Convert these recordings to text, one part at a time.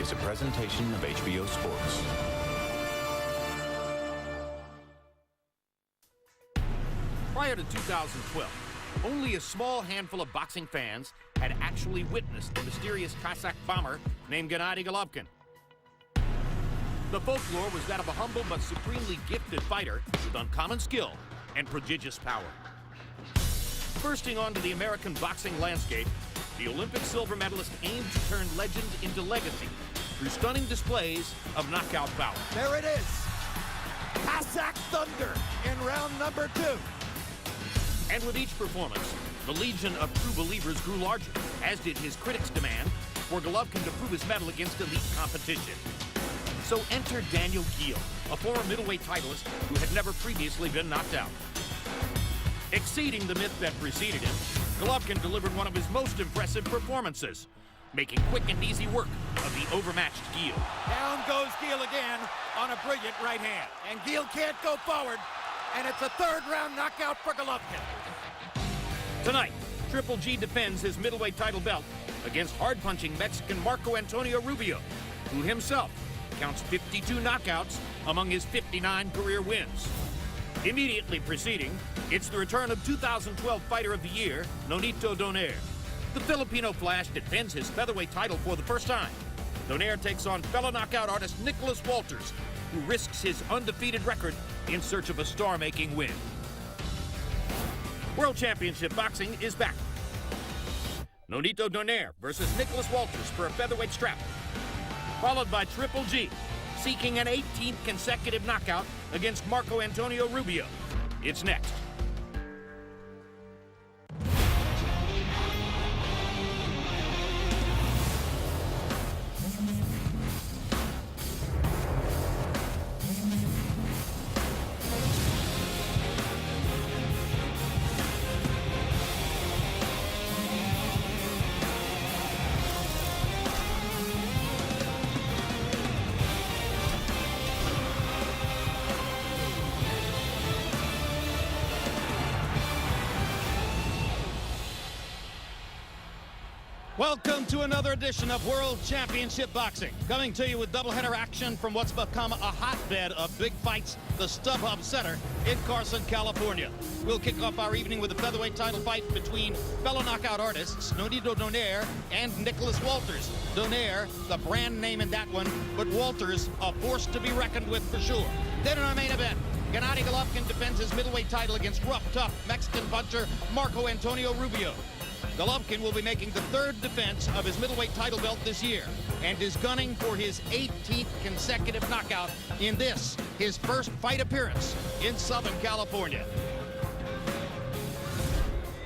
is a presentation of HBO Sports. Prior to 2012, only a small handful of boxing fans had actually witnessed the mysterious Cossack bomber named Gennady Golovkin. The folklore was that of a humble but supremely gifted fighter with uncommon skill and prodigious power. Bursting onto the American boxing landscape, the Olympic silver medalist aimed to turn legend into legacy through stunning displays of knockout power. There it is. Cossack Thunder in round number 2. And with each performance, the legion of true believers grew larger, as did his critics' demand for Golovkin to prove his mettle against elite competition. So enter Daniel Geale, a former middleweight titleist who had never previously been knocked out. Exceeding the myth that preceded him, Golovkin delivered one of his most impressive performances, making quick and easy work of the overmatched Geale. Down goes Geale again on a brilliant right hand. And Geale can't go forward, and it's a third-round knockout for Golovkin. Tonight, Triple G defends his middleweight title belt against hard-punching Mexican Marco Antonio Rubio, who himself counts 52 knockouts among his 59 career wins. Immediately preceding, it's the return of 2012 Fighter of the Year, Nonito Donaire. The Filipino Flash defends his featherweight title for the first time. Donaire takes on fellow knockout artist Nicolas Walters, who risks his undefeated record in search of a star-making win. World Championship Boxing is back. Nonito Donaire versus Nicolas Walters for a featherweight strap, followed by Triple G, seeking an 18th consecutive knockout against Marco Antonio Rubio. It's next. Welcome to another edition of World Championship Boxing. Coming to you with doubleheader action from what's become a hotbed of big fights, the StubHub Center in Carson, California. We'll kick off our evening with a featherweight title fight between fellow knockout artists Nonito Donaire and Nicolas Walters. Donaire, the brand name in that one, but Walters, a force to be reckoned with for sure. Then in our main event, Gennady Golovkin defends his middleweight title against rough, tough Mexican puncher Marco Antonio Rubio. Golovkin will be making the third defense of his middleweight title belt this year and is gunning for his 18th consecutive knockout in this, his first fight appearance in Southern California.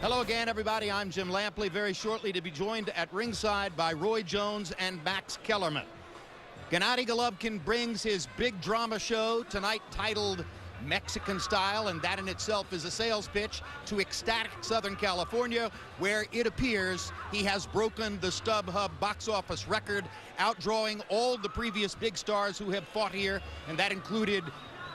Hello again, everybody. I'm Jim Lampley, very shortly to be joined at ringside by Roy Jones and Max Kellerman. Gennady Golovkin brings his big drama show tonight titled Mexican Style, and that in itself is a sales pitch to ecstatic Southern California, where it appears he has broken the StubHub box office record, outdrawing all the previous big stars who have fought here, and that included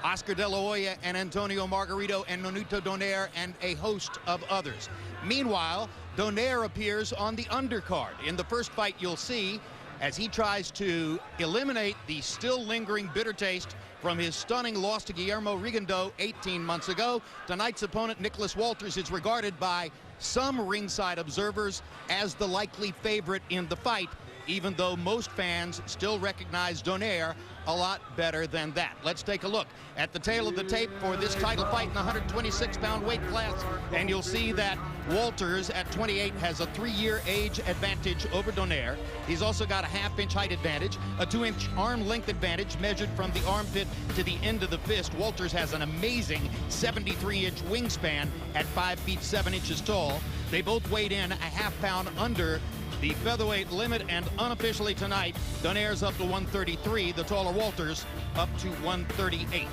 Oscar De La Hoya and Antonio Margarito and Nonito Donaire and a host of others. Meanwhile, Donaire appears on the undercard. In the first fight, you'll see as he tries to eliminate the still lingering bitter taste from his stunning loss to Guillermo Rigondeaux 18 months ago. Tonight's opponent, Nicolas Walters, is regarded by some ringside observers as the likely favorite in the fight, even though most fans still recognize Donaire a lot better than that. Let's take a look at the tail of the tape for this title fight in the 126-pound weight class, and you'll see that Walters at 28 has a 3-year age advantage over Donaire. He's also got a half-inch height advantage, a 2-inch arm length advantage measured from the armpit to the end of the fist. Walters has an amazing 73-inch wingspan at 5 feet 7 inches tall. They both weighed in a half-pound under the featherweight limit, and unofficially tonight, Donaire's up to 133, the taller Walters up to 138.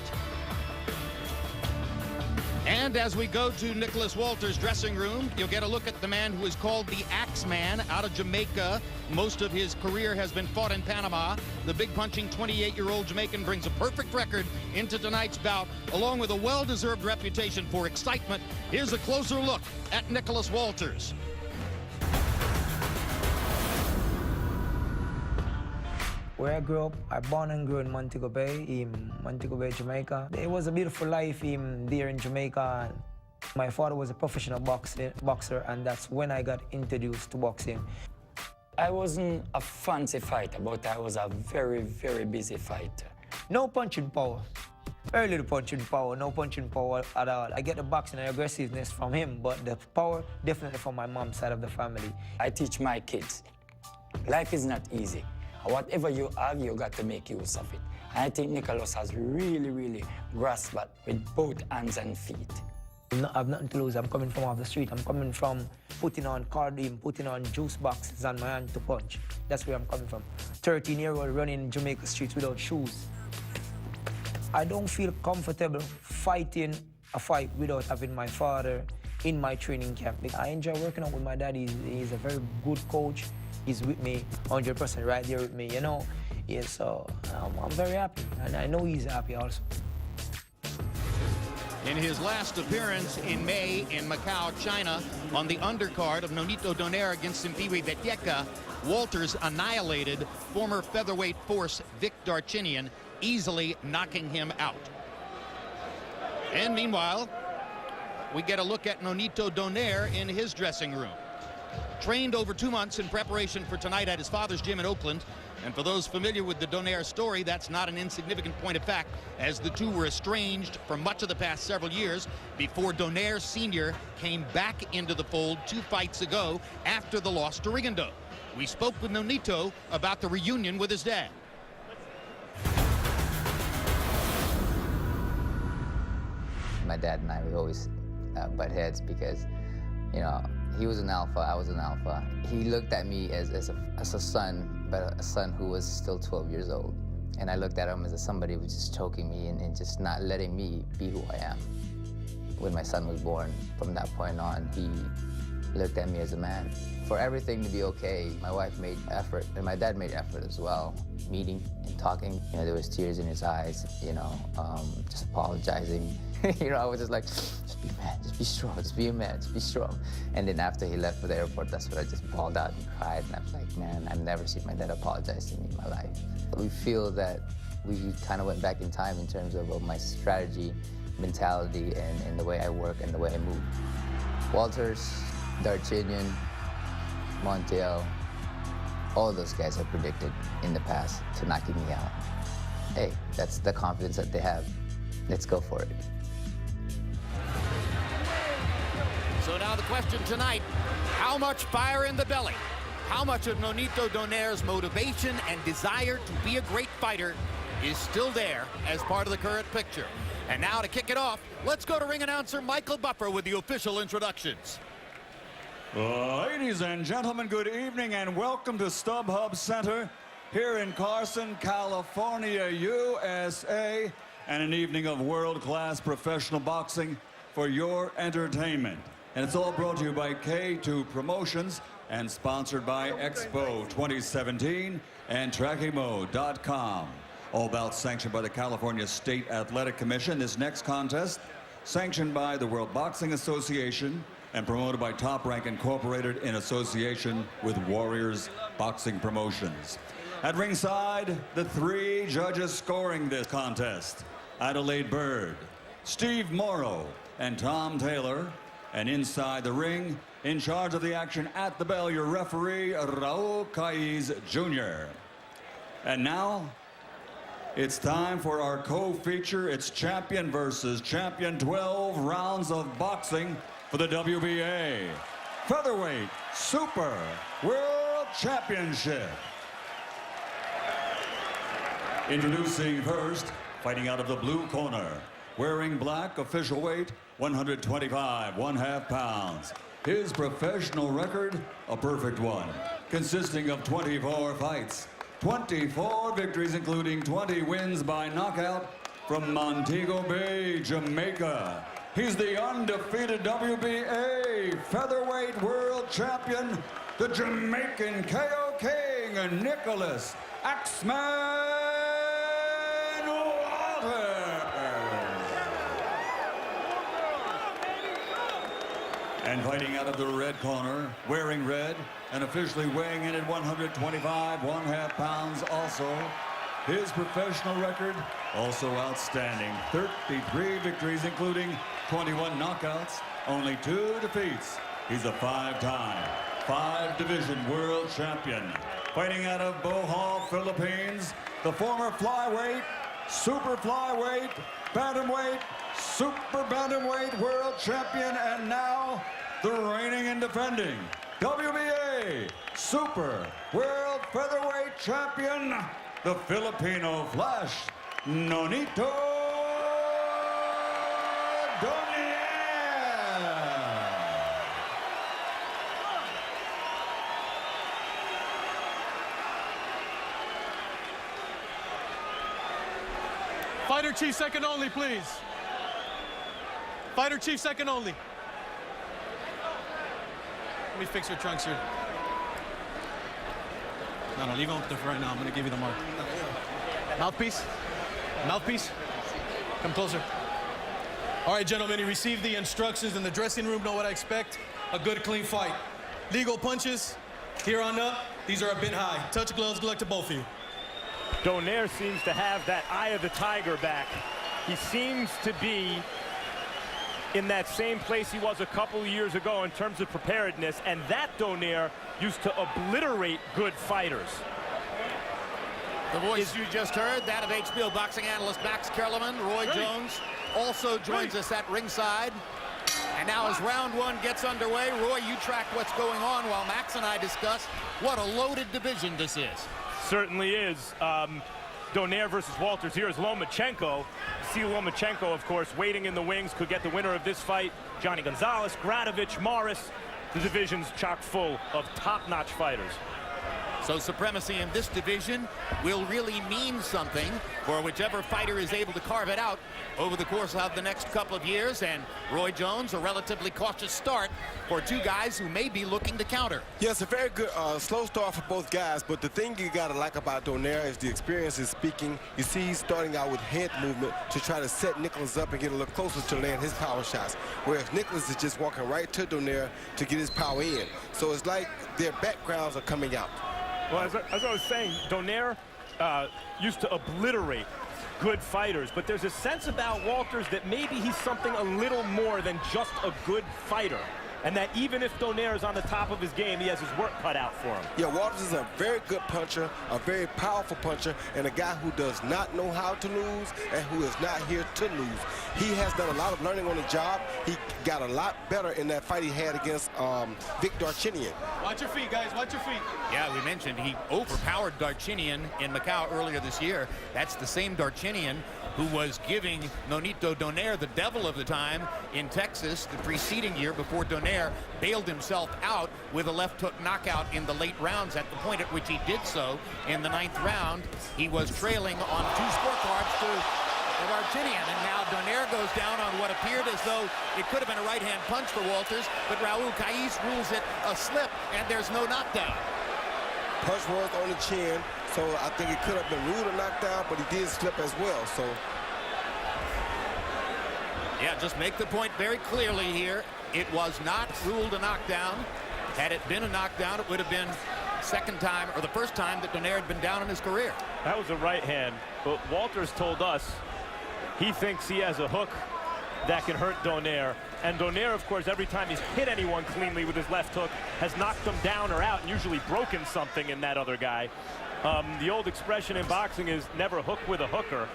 And as we go to Nicolas Walters' dressing room, you'll get a look at the man who is called the Axeman out of Jamaica. Most of his career has been fought in Panama. The big punching 28-year-old Jamaican brings a perfect record into tonight's bout, along with a well-deserved reputation for excitement. Here's a closer look at Nicolas Walters. Where I grew up, I born and grew in Montego Bay, Jamaica. It was a beautiful life there in Jamaica. My father was a professional boxer, and that's when I got introduced to boxing. I wasn't a fancy fighter, but I was a very, very busy fighter. No punching power. Very little punching power, no punching power at all. I get the boxing and aggressiveness from him, but the power definitely from my mom's side of the family. I teach my kids, life is not easy. Whatever you have, you got to make use of it. And I think Nicolas has really, really grasped that with both hands and feet. I have nothing to lose. I'm coming from off the street. I'm coming from putting on cardio, putting on juice boxes on my hand to punch. That's where I'm coming from. 13-year-old running Jamaica streets without shoes. I don't feel comfortable fighting a fight without having my father in my training camp. I enjoy working out with my dad. He's a very good coach. He's with me 100% right there with me, you know. Yeah, so I'm very happy, and I know he's happy also. In his last appearance in May in Macau, China, on the undercard of Nonito Donaire against Simpiwe Veteca, Walters annihilated former featherweight force Vic Darchinian, easily knocking him out. And meanwhile, we get a look at Nonito Donaire in his dressing room. Trained over 2 months in preparation for tonight at his father's gym in Oakland. And for those familiar with the Donaire story, that's not an insignificant point of fact, as the two were estranged for much of the past several years before Donaire Sr. came back into the fold 2 fights ago after the loss to Rigondeaux. We spoke with Nonito about the reunion with his dad. My dad and I would always butt heads because, you know, he was an alpha, I was an alpha. He looked at me as a son, but a son who was still 12 years old. And I looked at him as somebody who was just choking me and just not letting me be who I am. When my son was born, from that point on, he looked at me as a man. For everything to be okay, my wife made effort, and my dad made effort as well. Meeting and talking, you know, there was tears in his eyes, you know, just apologizing. You know, I was just like, just be a man, just be strong, just be a man, just be strong. And then after he left for the airport, that's when I just bawled out and cried. And I was like, man, I've never seen my dad apologize to me in my life. We feel that we kind of went back in time in terms of my strategy, mentality, and the way I work and the way I move. Walters, Darchinian, Montiel, all those guys have predicted in the past to knocking me out. Hey, that's the confidence that they have. Let's go for it. So now the question tonight, how much fire in the belly? How much of Nonito Donaire's motivation and desire to be a great fighter is still there as part of the current picture? And now to kick it off, let's go to ring announcer Michael Buffer with the official introductions. Ladies and gentlemen, good evening and welcome to StubHub Center here in Carson, California, USA, and an evening of world-class professional boxing for your entertainment. And it's all brought to you by K2 Promotions and sponsored by Expo 2017 and TrackingMode.com. All bouts sanctioned by the California State Athletic Commission. This next contest sanctioned by the World Boxing Association and promoted by Top Rank Incorporated in association with Warriors Boxing Promotions. At ringside, the 3 judges scoring this contest: Adelaide Bird, Steve Morrow, and Tom Taylor. And inside the ring, in charge of the action at the bell, your referee, Raul Caiz Jr. And now, it's time for our co-feature. It's champion versus champion, 12 rounds of boxing for the WBA Featherweight Super World Championship. Introducing first, fighting out of the blue corner, wearing black, official weight, 125 1/2 pounds. His professional record, a perfect one, consisting of 24 fights, 24 victories, including 20 wins by knockout from Montego Bay, Jamaica. He's the undefeated WBA Featherweight World Champion, the Jamaican KO King, Nicolas Axeman Walters. And fighting out of the red corner, wearing red, and officially weighing in at 125 1/2 pounds also. His professional record, also outstanding. 33 victories, including 21 knockouts, only 2 defeats. He's a 5-time, 5-division world champion. Fighting out of Bohol, Philippines, the former flyweight, super flyweight, bantamweight, super bantamweight world champion, and now the reigning and defending WBA super world featherweight champion, the Filipino Flash, Nonito Donaire. Fighter chief second only, please. Fighter chief second only. Let me fix your trunks here. No, leave them up there for right now. I'm gonna give you the mark. Mouthpiece? Mouthpiece? Come closer. All right, gentlemen, you received the instructions in the dressing room. Know what I expect? A good, clean fight. Legal punches, here on up, these are a bit high. Touch gloves, good luck to both of you. Donaire seems to have that eye of the tiger back. He seems to be in that same place he was a couple years ago in terms of preparedness, and that Donaire used to obliterate good fighters. The voice you just heard, that of HBO boxing analyst Max Kellerman. Roy Jones also joins us at ringside. And now as round one gets underway, Roy, you track what's going on while Max and I discuss what a loaded division this is. Certainly is. Donaire versus Walters. Here is Lomachenko. See Lomachenko, of course, waiting in the wings, could get the winner of this fight. Johnny Gonzalez, Gradovich, Morris. The division's chock full of top-notch fighters. So supremacy in this division will really mean something for whichever fighter is able to carve it out over the course of the next couple of years. And Roy Jones, a relatively cautious start for two guys who may be looking to counter. Yes, a very good slow start for both guys, but the thing you got to like about Donaire is the experience is speaking. You see he's starting out with head movement to try to set Nicolas up and get a little closer to land his power shots, whereas Nicolas is just walking right to Donaire to get his power in. So it's like their backgrounds are coming out. Well, as I was saying, Donaire used to obliterate good fighters, but there's a sense about Walters that maybe he's something a little more than just a good fighter, and that even if Donaire is on the top of his game, he has his work cut out for him. Yeah, Walters is a very good puncher, a very powerful puncher, and a guy who does not know how to lose and who is not here to lose. He has done a lot of learning on the job. He got a lot better in that fight he had against Vic Darchinyan. Watch your feet, guys, watch your feet. Yeah, we mentioned he overpowered Darchinyan in Macau earlier this year. That's the same Darchinyan who was giving Nonito Donaire the devil of the time in Texas the preceding year before Donaire bailed himself out with a left hook knockout in the late rounds. At the point at which he did so in the 9th round, he was trailing on 2 scorecards to Darchinyan, and now Donaire goes down on what appeared as though it could have been a right-hand punch for Walters, but Raul Caiz rules it a slip, and there's no knockdown. Punch was on the chin, so I think it could have been ruled a knockdown, but he did slip as well. So, yeah, just make the point very clearly here. It was not ruled a knockdown. Had it been a knockdown, it would have been second time or the first time that Donaire had been down in his career. That was a right hand, but Walters told us he thinks he has a hook that can hurt Donaire. And Donaire, of course, every time he's hit anyone cleanly with his left hook, has knocked them down or out and usually broken something in that other guy. The old expression in boxing is never hook with a hooker.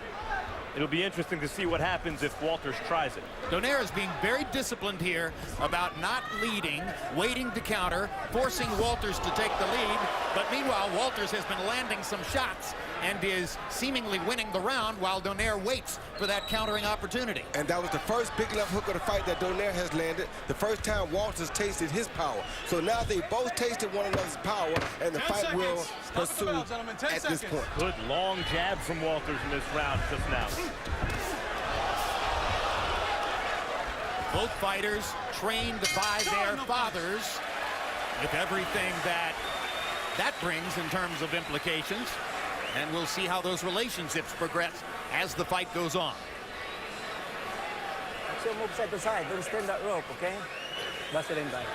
It'll be interesting to see what happens if Walters tries it. Donaire is being very disciplined here about not leading, waiting to counter, forcing Walters to take the lead. But meanwhile, Walters has been landing some shots and is seemingly winning the round while Donaire waits for that countering opportunity. and that was the first big left hook of the fight that Donaire has landed. The first time Walters tasted his power. So now they both tasted one another's power, and the fight will pursue at this point. Good long jab from Walters in this round just now. Both fighters trained by their fathers with everything that brings in terms of implications. And we'll see how those relationships progress as the fight goes on. So move side to side, don't stand that rope, okay? Basta rin tayo.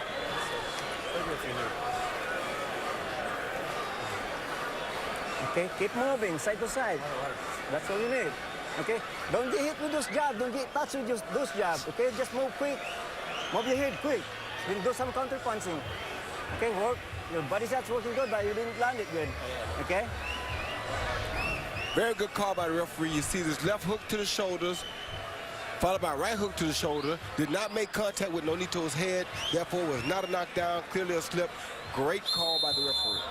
Okay, keep moving side to side. That's all you need. Okay, don't get hit with those jabs. Don't get touched with those jabs. Okay, just move quick. Move your head quick. Then do some counter punching. Okay, work. Your body shot's working good, but you didn't land it good. Okay. Very good call by the referee. You see this left hook to the shoulders, followed by right hook to the shoulder. Did not make contact with Nonito's head, therefore was not a knockdown, clearly a slip. Great call by the referee.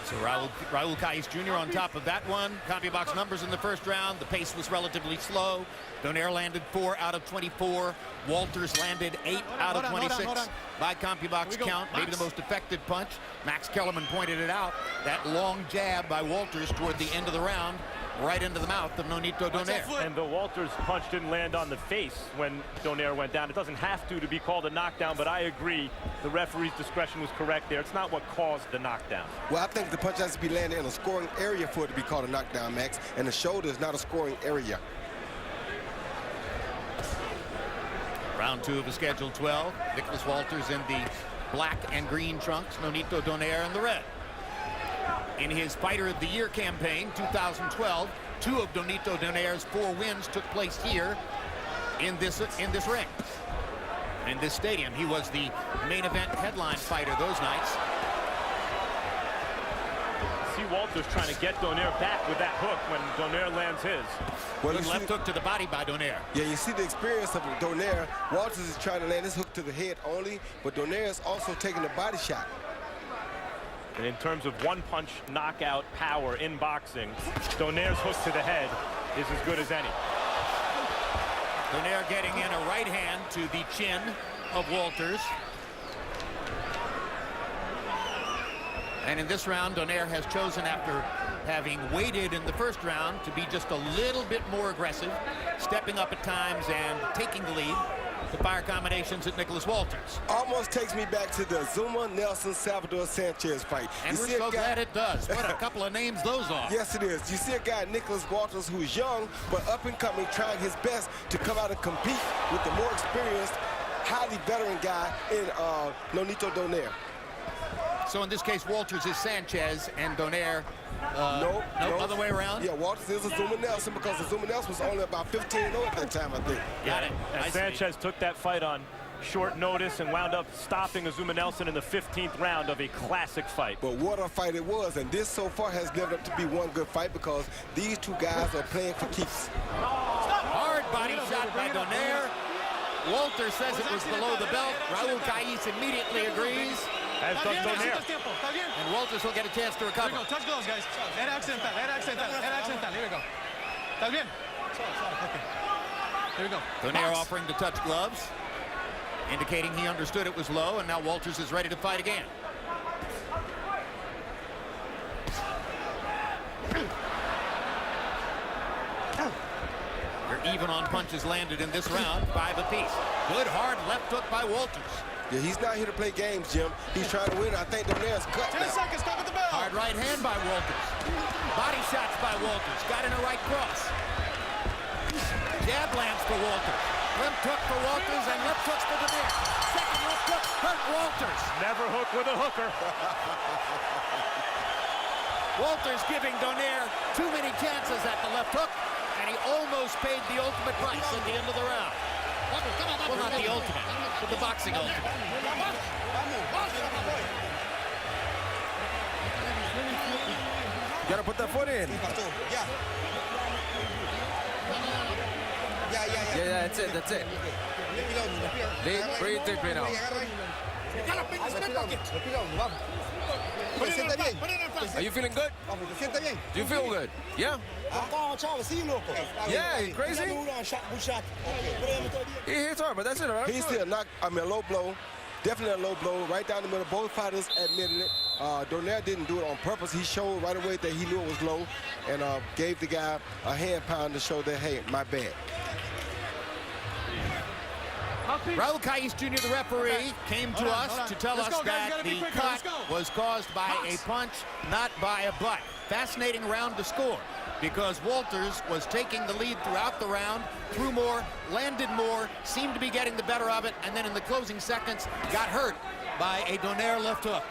So Raul Caiz Jr. on top of that one. CompuBox numbers in the first round. The pace was relatively slow. Donaire landed 4 out of 24. Walters landed 8 out of 26. By CompuBox count, maybe the most effective punch. Max Kellerman pointed it out. That long jab by Walters toward the end of the round, right into the mouth of Nonito Donaire. And the Walters punch didn't land on the face when Donaire went down. It doesn't have to be called a knockdown, but I agree the referee's discretion was correct there. It's not what caused the knockdown. Well, I think the punch has to be landed in a scoring area for it to be called a knockdown, Max, and the shoulder is not a scoring area. Round 2 of the scheduled 12. Nicolas Walters in the black and green trunks. Nonito Donaire in the red. In his Fighter of the Year campaign, 2012, 2 of Nonito Donaire's 4 wins took place here in this ring. In this stadium, he was the main event headline fighter those nights. See Walters trying to get Donaire back with that hook when Donaire lands his. Well, Good left hook to the body by Donaire. Yeah, you see the experience of Donaire. Walters is trying to land his hook to the head only, but Donaire is also taking the body shot. And in terms of one-punch knockout power in boxing, Donaire's hook to the head is as good as any. Donaire getting in a right hand to the chin of Walters. And in this round, Donaire has chosen, after having waited in the first round, to be just a little bit more aggressive, stepping up at times and taking the lead. To fire combinations at Nicolas Walters. Almost takes me back to the Zuma Nelson Salvador Sanchez fight. And we're so glad it does. What a couple of names those are. Yes, it is. You see a guy, Nicolas Walters, who's young, but up and coming, trying his best to come out and compete with the more experienced, highly veteran guy in Nonito Donaire. So in this case, Walters is Sanchez and Donaire, no, other way around? Yeah, Walters is a Zuma Nelson because the Zuma Nelson was only about 15-0 at that time, I think. Got it. And Sanchez took that fight on short notice and wound up stopping Zuma Nelson in the 15th round of a classic fight. But what a fight it was, and this so far has lived up to be one good fight because these two guys are playing for keeps. Hard body shot by Donaire. Walters says it was below the belt. Raul Caiz immediately agrees. As does Donaire. And Walters will get a chance to recover. Here we go. Touch gloves, guys. Head accidental. Head accidental. Head accidental. Here we go. ¿Estás bien? Okay. Here we go. Donaire offering to touch gloves, indicating he understood it was low, and now Walters is ready to fight again. They're even on punches landed in this round, 5 apiece. Good hard left hook by Walters. Yeah, he's not here to play games, Jim. He's trying to win. I think Donaire's cut 10 now. seconds, stop at the bell. Hard right hand by Walters. Body shots by Walters. Got in a right cross. Jab lands for Walters. Limp hook for Walters and left hooks for Donaire. Second left hook hurt Walters. Never hook with a hooker. Walters giving Donaire too many chances at the left hook, and he almost paid the ultimate price at the end of the round. Well, not the ultimate, but the boxing ultimate. You gotta put that foot in. Yeah, that's it. Breathe deeply now. Are you feeling good? Do you feel good? Yeah? Yeah, you crazy? He hits hard, but that's it, all right? He's still a low blow. Definitely a low blow. Right down the middle. Both fighters admitted it. Donaire didn't do it on purpose. He showed right away that he knew it was low and gave the guy a hand pound to show that, hey, my bad. Raul Caiz Jr., the referee, came to us to tell us that the cut was caused by a punch, not by a butt. Fascinating round to score. because Walters was taking the lead throughout the round, threw more, landed more, seemed to be getting the better of it, and then in the closing seconds got hurt by a Donaire left hook.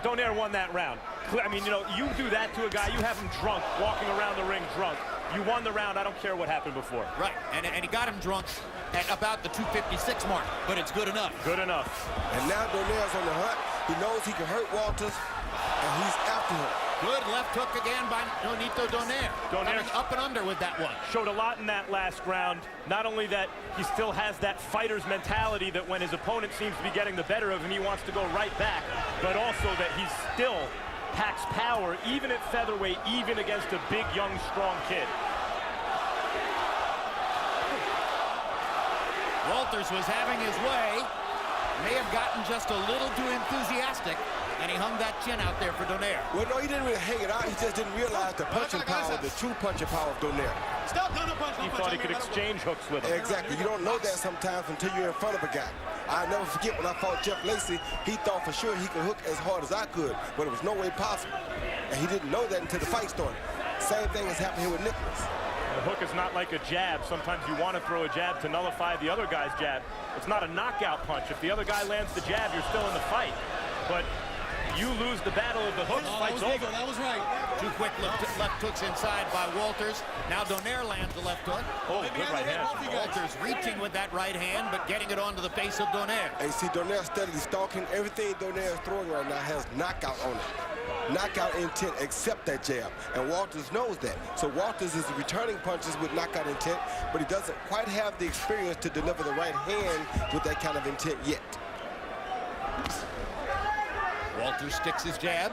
Donaire won that round. I mean, you know, you do that to a guy, you have him drunk, walking around the ring drunk. You won the round, I don't care what happened before. Right, and he got him drunk at about the 256 mark, but it's good enough. Good enough. And now Donaire's on the hunt. He knows he can hurt Walters, and he's after him. Good left hook again by Nonito Donaire. Donaire up and under with that one. Showed a lot in that last round. Not only that he still has that fighter's mentality that when his opponent seems to be getting the better of him, he wants to go right back, but also that he still packs power, even at featherweight, even against a big, young, strong kid. Walters was having his way, may have gotten just a little too enthusiastic, and he hung that chin out there for Donaire. Well, no, he didn't really hang it out. He just didn't realize the punching power, the true punching power of Donaire. Stop, no punch. He thought he could exchange hooks with him. Exactly. You don't know that sometimes until you're in front of a guy. I'll never forget when I fought Jeff Lacey, he thought for sure he could hook as hard as I could, but it was no way possible. And he didn't know that until the fight started. Same thing has happened here with Nicolas. The hook is not like a jab. Sometimes you want to throw a jab to nullify the other guy's jab. It's not a knockout punch. If the other guy lands the jab, you're still in the fight. But you lose the battle of the hooks, fight's over. That was right. Two quick left hooks inside by Walters. Now Donaire lands the left hook. Oh, good right hand. Walters reaching with that right hand, but getting it onto the face of Donaire. And you see Donaire steadily stalking. Everything Donaire is throwing right now has knockout on it. Knockout intent except that jab. And Walters knows that. So Walters is returning punches with knockout intent, but he doesn't quite have the experience to deliver the right hand with that kind of intent yet. Walters sticks his jab.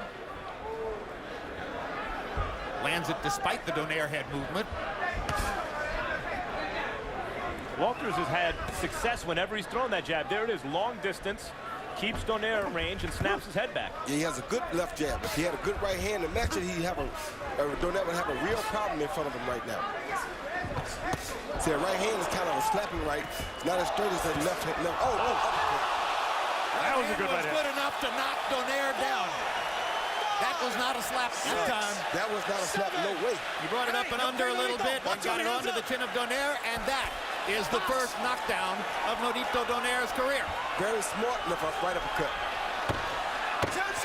Lands it despite the Donaire head movement. Walters has had success whenever he's thrown that jab. There it is, long distance, keeps Donaire in range and snaps his head back. Yeah, he has a good left jab. If he had a good right hand to match it, Donaire would have a real problem in front of him right now. See, a right hand is kind of a slapping right. It's not as straight as the left hand. That was a good right hand. Good enough to knock Donaire down. That was not a slap that time. That was not a slap, no way. He brought it up and under a little bit and got it onto the chin of Donaire, and that is the first knockdown of Nonito Donaire's career. Very smart right uppercut.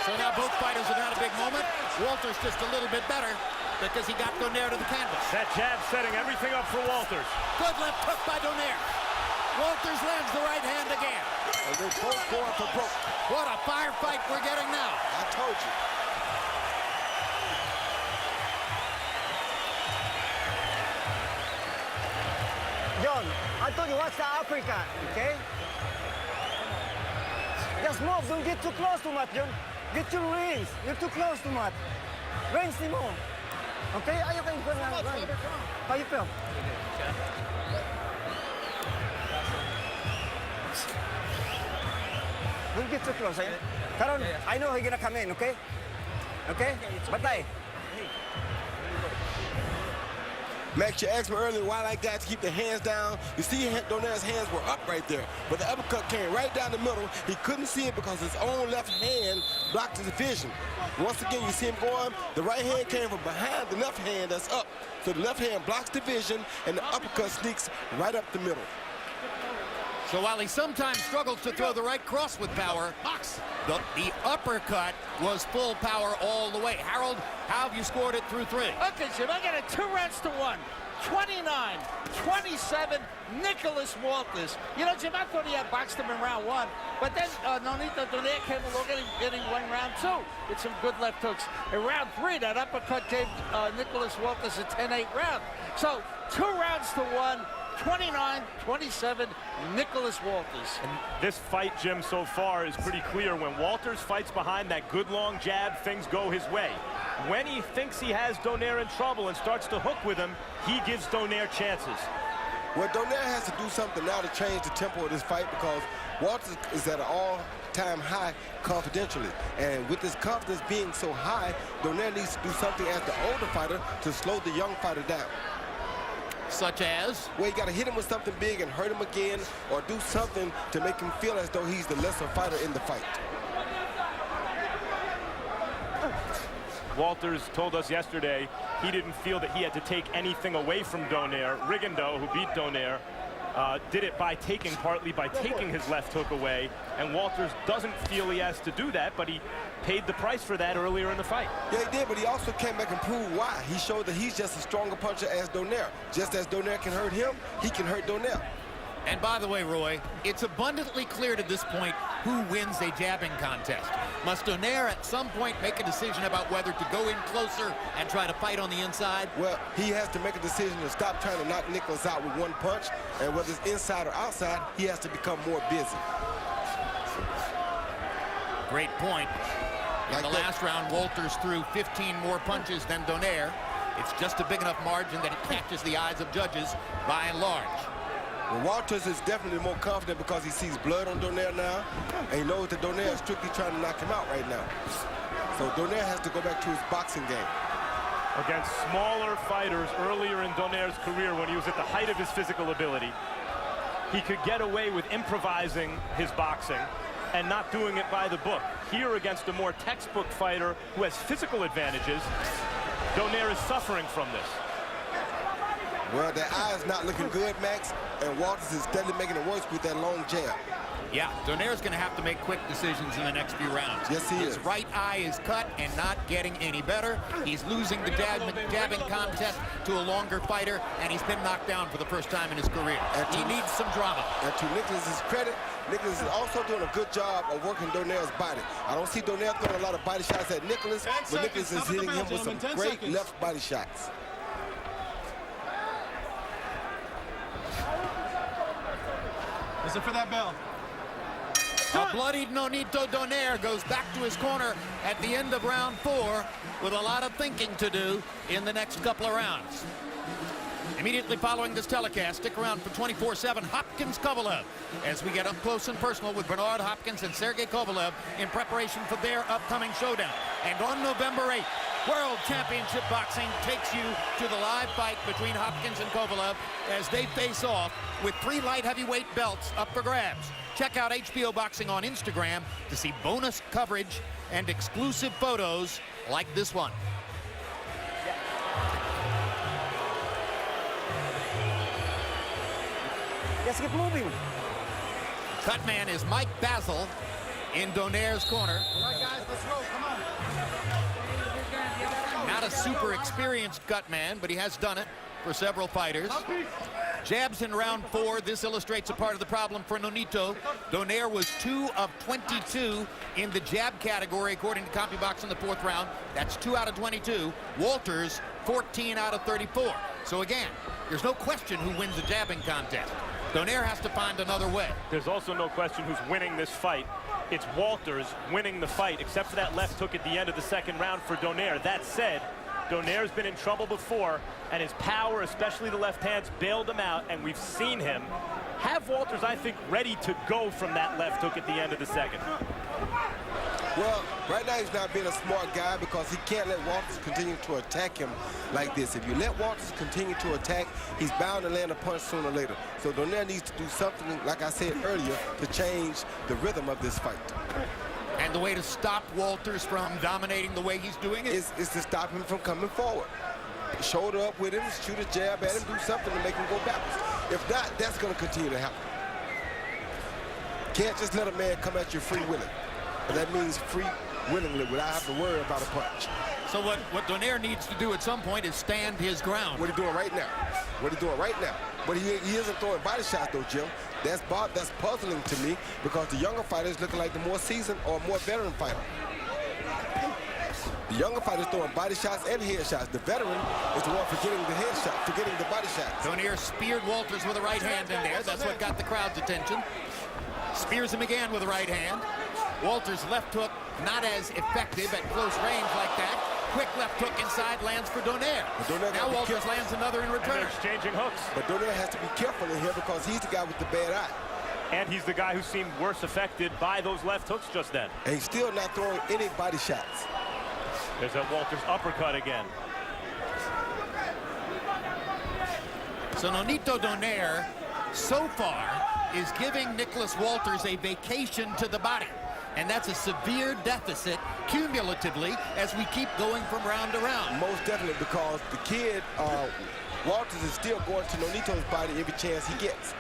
So now both fighters have had a big moment. Walters just a little bit better because he got Donaire to the canvas. That jab setting everything up for Walters. Good left hook by Donaire. Walters lands the right hand again. And they're both going for broke. What a firefight we're getting now. I told you. John, I told you, watch the uppercut, okay? Just move, don't get too close too much, John. Get your range. You're too close too much. Range ni mo. Okay? Ayaw kayong run. How you feel? Don't get too close, eh? Karon, I know he's gonna come in, okay? Okay? Batay. Max, you asked me earlier why I got to keep the hands down. You see Donaire's hands were up right there, but the uppercut came right down the middle. He couldn't see it because his own left hand blocked his vision. Once again, you see him going, the right hand came from behind the left hand that's up. So the left hand blocks the vision, and the uppercut sneaks right up the middle. So while he sometimes struggles to throw the right cross with power, the uppercut was full power all the way. Harold, how have you scored it through three? Okay, Jim, I got it 2-1. 29-27, Nicolas Walters. You know, Jim, I thought he had boxed him in round one, but then Nonito Donaire came along and he won round two with some good left hooks. In round three, that uppercut gave Nicolas Walters a 10-8 round. So 2-1. 29-27, Nicolas Walters. And this fight, Jim, so far is pretty clear. When Walters fights behind that good long jab, things go his way. When he thinks he has Donaire in trouble and starts to hook with him, he gives Donaire chances. Well, Donaire has to do something now to change the tempo of this fight because Walters is at an all-time high confidentially. And with his confidence being so high, Donaire needs to do something as the older fighter to slow the young fighter down. Such as? Well, you got to hit him with something big and hurt him again, or do something to make him feel as though he's the lesser fighter in the fight. Walters told us yesterday he didn't feel that he had to take anything away from Donaire. Rigondeaux, who beat Donaire, did it partly by taking his left hook away, and Walters doesn't feel he has to do that, but he paid the price for that earlier in the fight. Yeah, he did, but he also came back and proved why. He showed that he's just a stronger puncher as Donaire. Just as Donaire can hurt him, he can hurt Donaire. And by the way, Roy, it's abundantly clear to this point who wins a jabbing contest. Must Donaire at some point make a decision about whether to go in closer and try to fight on the inside? Well, he has to make a decision to stop trying to knock Nicolas out with one punch, and whether it's inside or outside, he has to become more busy. Great point. In the last round, Walters threw 15 more punches than Donaire. It's just a big enough margin that it catches the eyes of judges by and large. Well, Walters is definitely more confident because he sees blood on Donaire now, and he knows that Donaire is strictly trying to knock him out right now. So Donaire has to go back to his boxing game. Against smaller fighters earlier in Donaire's career, when he was at the height of his physical ability, he could get away with improvising his boxing and not doing it by the book. Here, against a more textbook fighter who has physical advantages, Donaire is suffering from this. Well, their eye is not looking good, Max, and Walters is steadily making it worse with that long jab. Yeah, Donaire's going to have to make quick decisions in the next few rounds. Yes, he is. His right eye is cut and not getting any better. He's losing the jabbing contest to a longer fighter, and he's been knocked down for the first time in his career. And he needs some drama. And to Nicolas's credit, Nicolas is also doing a good job of working Donaire's body. I don't see Donaire throwing a lot of body shots at Nicolas, but Nicolas is hitting him with some great left body shots. Listen for that bell. A bloodied Nonito Donaire goes back to his corner at the end of round 4 with a lot of thinking to do in the next couple of rounds. Immediately following this telecast, stick around for 24/7 Hopkins-Kovalev as we get up close and personal with Bernard Hopkins and Sergey Kovalev in preparation for their upcoming showdown. And on November 8th, World Championship Boxing takes you to the live fight between Hopkins and Kovalev as they face off with 3 light heavyweight belts up for grabs. Check out HBO Boxing on Instagram to see bonus coverage and exclusive photos like this one. Let's get moving. Cut man is Mike Basil in Donaire's corner. All right, guys, let's roll. Come on. Not a super experienced cut man, but he has done it for several fighters. Jabs in round 4. This illustrates a part of the problem for Nonito. Donaire was 2 of 22 in the jab category, according to CompuBox in the 4th round. That's 2 out of 22. Walters, 14 out of 34. So again, there's no question who wins the jabbing contest. Donaire has to find another way. There's also no question who's winning this fight. It's Walters winning the fight, except for that left hook at the end of the 2nd round for Donaire. That said, Donaire's been in trouble before, and his power, especially the left hands, bailed him out, and we've seen him have Walters, I think, ready to go from that left hook at the end of the 2nd. Well, right now he's not being a smart guy because he can't let Walters continue to attack him like this. If you let Walters continue to attack, he's bound to land a punch sooner or later. So Donaire needs to do something, like I said earlier, to change the rhythm of this fight. And the way to stop Walters from dominating the way he's doing it is to stop him from coming forward. Shoulder up with him, shoot a jab at him, do something to make him go backwards. If not, that's going to continue to happen. Can't just let a man come at you free willing. And that means free willingly without having to worry about a punch. So what Donaire needs to do at some point is stand his ground. What he's doing right now. What he's doing right now. But he isn't throwing body shots though, Jim. That's puzzling to me because the younger fighters looking like the more seasoned or more veteran fighter. The younger fighter's throwing body shots and head shots. The veteran is the one forgetting the head shot, forgetting the body shots. Donaire speared Walters with a right hand in there. That's what got the crowd's attention. Spears him again with a right hand. Walters' left hook not as effective at close range like that. Quick left hook inside lands for Donaire. Now Walters lands another in return. And they're exchanging hooks. But Donaire has to be careful in here because he's the guy with the bad eye. And he's the guy who seemed worse affected by those left hooks just then. And he's still not throwing any body shots. There's that Walters uppercut again. So Nonito Donaire, so far, is giving Nicolas Walters a vacation to the body. And that's a severe deficit cumulatively as we keep going from round to round. Most definitely, because the kid, Walters, is still going to Nonito's body every chance he gets.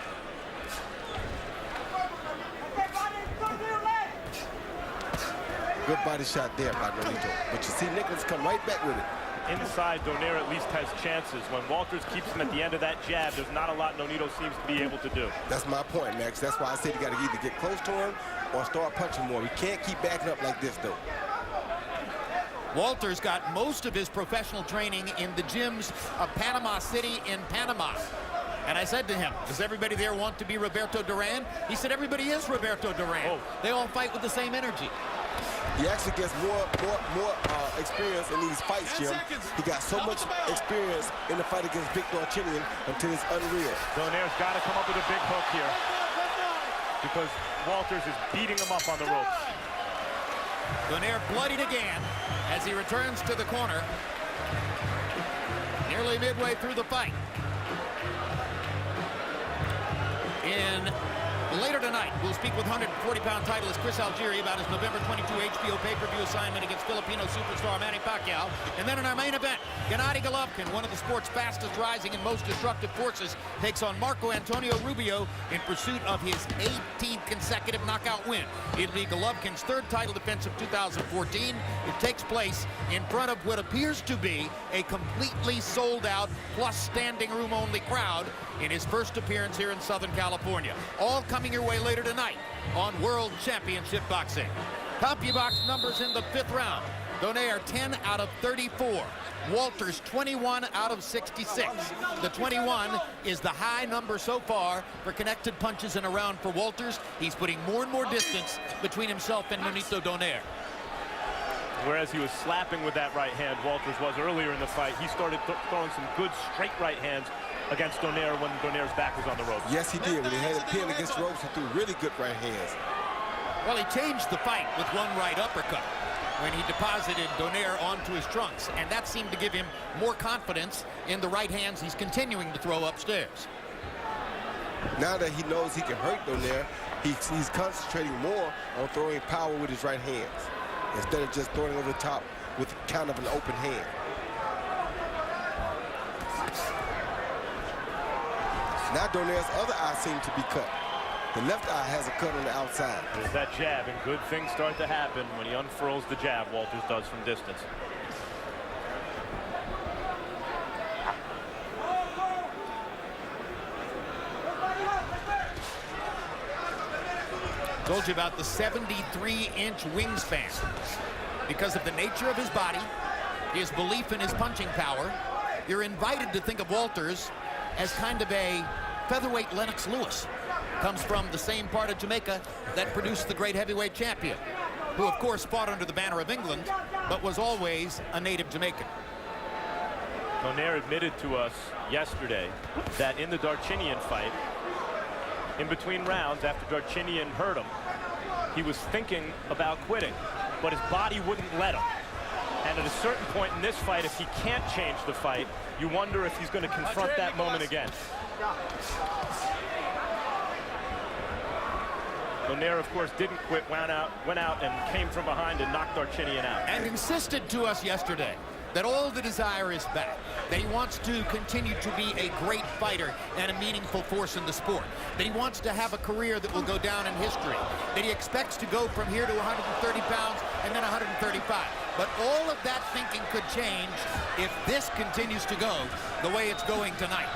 Good body shot there by Nonito. But you see Nicolas come right back with it. Inside, Donaire at least has chances. When Walters keeps him at the end of that jab, there's not a lot Nonito seems to be able to do. That's my point, Max. That's why I said you got to either get close to him or start punching more. We can't keep backing up like this, though. Walters got most of his professional training in the gyms of Panama City in Panama. And I said to him, does everybody there want to be Roberto Duran? He said, everybody is Roberto Duran. Oh. They all fight with the same energy. He actually gets more experience in these fights, Jim. He got so much experience in the fight against Victor Darchinyan until it's unreal. Donaire's got to come up with a big hook here because Walters is beating him up on the ropes. Donaire bloodied again as he returns to the corner. Nearly midway through the fight. Later tonight, we'll speak with 140-pound titleist Chris Algieri about his November 22 HBO pay-per-view assignment against Filipino superstar Manny Pacquiao. And then in our main event, Gennady Golovkin, one of the sport's fastest rising and most destructive forces, takes on Marco Antonio Rubio in pursuit of his 18th consecutive knockout win. It'll be Golovkin's third title defense of 2014. It takes place in front of what appears to be a completely sold-out plus standing room only crowd in his first appearance here in Southern California. All coming your way later tonight on World Championship Boxing. CompuBox numbers in the 5th round. Donaire 10 out of 34. Walters 21 out of 66. The 21 is the high number so far for connected punches in a round for Walters. He's putting more and more distance between himself and Nonito Donaire. Whereas he was slapping with that right hand, Walters was earlier in the fight, he started throwing some good straight right hands against Donaire when Donaire's back was on the ropes. Yes, he did. When he had him pinned against the ropes, he threw really good right hands. Well, he changed the fight with one right uppercut when he deposited Donaire onto his trunks, and that seemed to give him more confidence in the right hands he's continuing to throw upstairs. Now that he knows he can hurt Donaire, he's concentrating more on throwing power with his right hands instead of just throwing over the top with kind of an open hand. Now Donaire's other eye seems to be cut. The left eye has a cut on the outside. There's that jab, and good things start to happen when he unfurls the jab, Walters does from distance. Told you about the 73-inch wingspan. Because of the nature of his body, his belief in his punching power, you're invited to think of Walters as kind of a featherweight Lennox Lewis. Comes from the same part of Jamaica that produced the great heavyweight champion, who of course fought under the banner of England, but was always a native Jamaican. Donaire admitted to us yesterday that in the Darchinyan fight, in between rounds after Darchinyan hurt him, he was thinking about quitting, but his body wouldn't let him. And at a certain point in this fight, if he can't change the fight, you wonder if he's going to confront that moment again. Donaire, of course, didn't quit, went out and came from behind and knocked Darchinyan out. And insisted to us yesterday that all the desire is back, that he wants to continue to be a great fighter and a meaningful force in the sport, that he wants to have a career that will go down in history, that he expects to go from here to 130 pounds and then 135. But all of that thinking could change if this continues to go the way it's going tonight.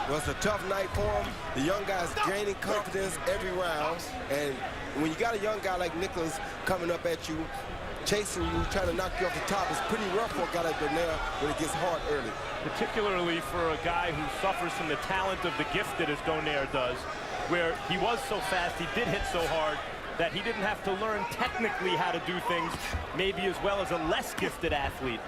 Well, it's a tough night for him. The young guy's gaining confidence every round. And when you got a young guy like Nicolas coming up at you, chasing you, trying to knock you off the top, it's pretty rough for a guy like Donaire when it gets hard early. Particularly for a guy who suffers from the talent of the gifted as Donaire does, where he was so fast, he did hit so hard, that he didn't have to learn technically how to do things maybe as well as a less gifted athlete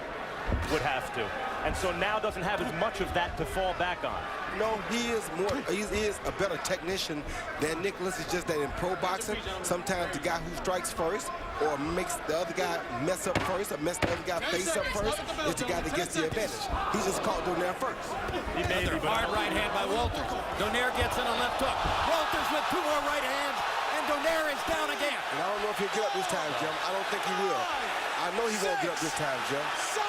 would have to. And so now doesn't have as much of that to fall back on. No, he is a better technician than Nicolas. It's just that in pro boxing, sometimes the guy who strikes first or makes the other guy mess up first or mess the other guy face up first is the guy that gets the advantage. He just caught Donaire first. Another hard right hand by Walters. Donaire gets in a left hook. Walters with two more right hands, and Donaire Donaire is down again. And I don't know if he'll get up this time, Jim. I don't think he will. I know he won't get up this time, Jim. 7,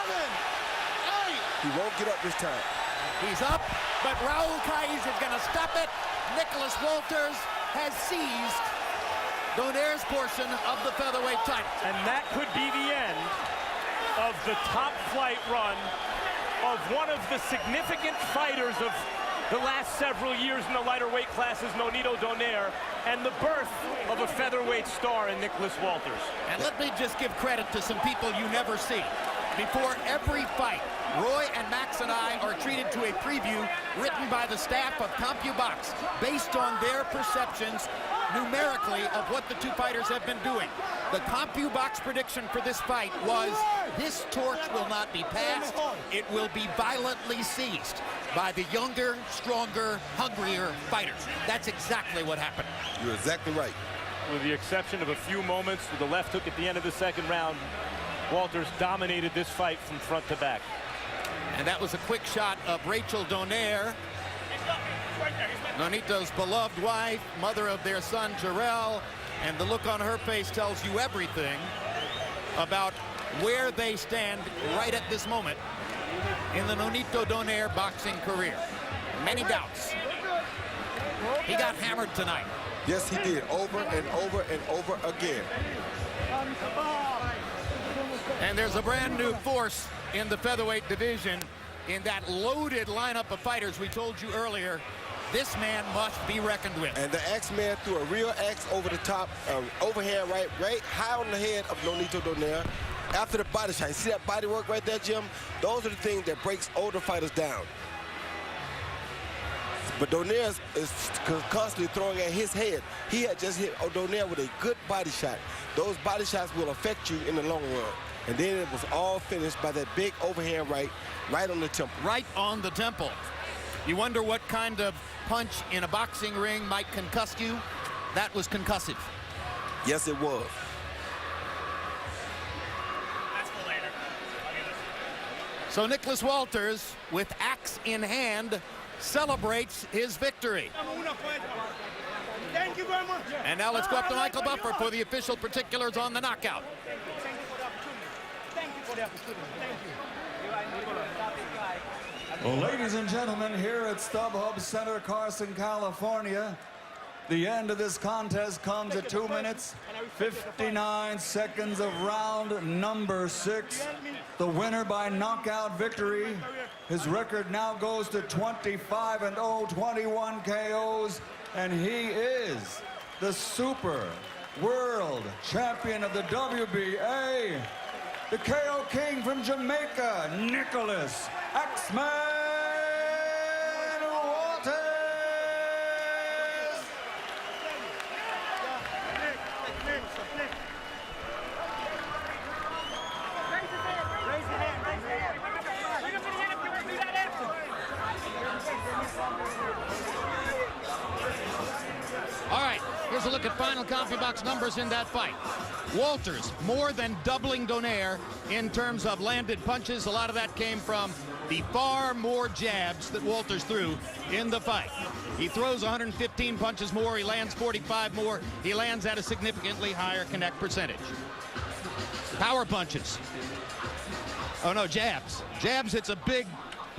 8. He won't get up this time. He's up, but Raul Kais is going to stop it. Nicholas Walters has seized Donaire's portion of the featherweight title. And that could be the end of the top flight run of one of the significant fighters of the last several years in the lighter weight classes, Nonito Donaire, and the birth of a featherweight star in Nicholas Walters. And let me just give credit to some people you never see. Before every fight, Roy and Max and I are treated to a preview written by the staff of CompuBox based on their perceptions numerically of what the two fighters have been doing. The CompuBox prediction for this fight was this torch will not be passed. It will be violently seized by the younger, stronger, hungrier fighters. That's exactly what happened. You're exactly right. With the exception of a few moments with the left hook at the end of the second round, Walters dominated this fight from front to back. And that was a quick shot of Rachel Donaire, Nonito's beloved wife, mother of their son, Jarrell, and the look on her face tells you everything about where they stand right at this moment in the Nonito Donaire boxing career. Many doubts. He got hammered tonight. Yes, he did, over and over and over again. And there's a brand new force in the featherweight division in that loaded lineup of fighters we told you earlier. This man must be reckoned with. And the X-Man threw a real X over the top, overhand right high on the head of Nonito Donaire after the body shot. You see that body work right there, Jim? Those are the things that breaks older fighters down. But Donaire is constantly throwing at his head. He had just hit Donaire with a good body shot. Those body shots will affect you in the long run. And then it was all finished by that big overhand right on the temple. Right on the temple. You wonder what kind of punch in a boxing ring might concuss you? That was concussive. Yes, it was. So Nicholas Walters, with axe in hand, celebrates his victory. Thank you very much. And now let's go up to Michael Buffer for the official particulars on the knockout. Thank you for the opportunity. Thank you. Well, ladies and gentlemen, here at StubHub Center, Carson, California, the end of this contest comes at 2 minutes, 59 seconds of round number 6. The winner by knockout victory. His record now goes to 25-0, 21 KOs, and he is the Super World Champion of the WBA, the KO King from Jamaica, Nicolas X-Man Walters. All right, here's a look at final CompuBox numbers in that fight. Walters more than doubling Donaire in terms of landed punches. A lot of that came from the far more jabs that Walters threw in the fight. He throws 115 punches more. He lands 45 more. He lands at a significantly higher connect percentage. Power punches. Oh, no, jabs. Jabs, it's a big,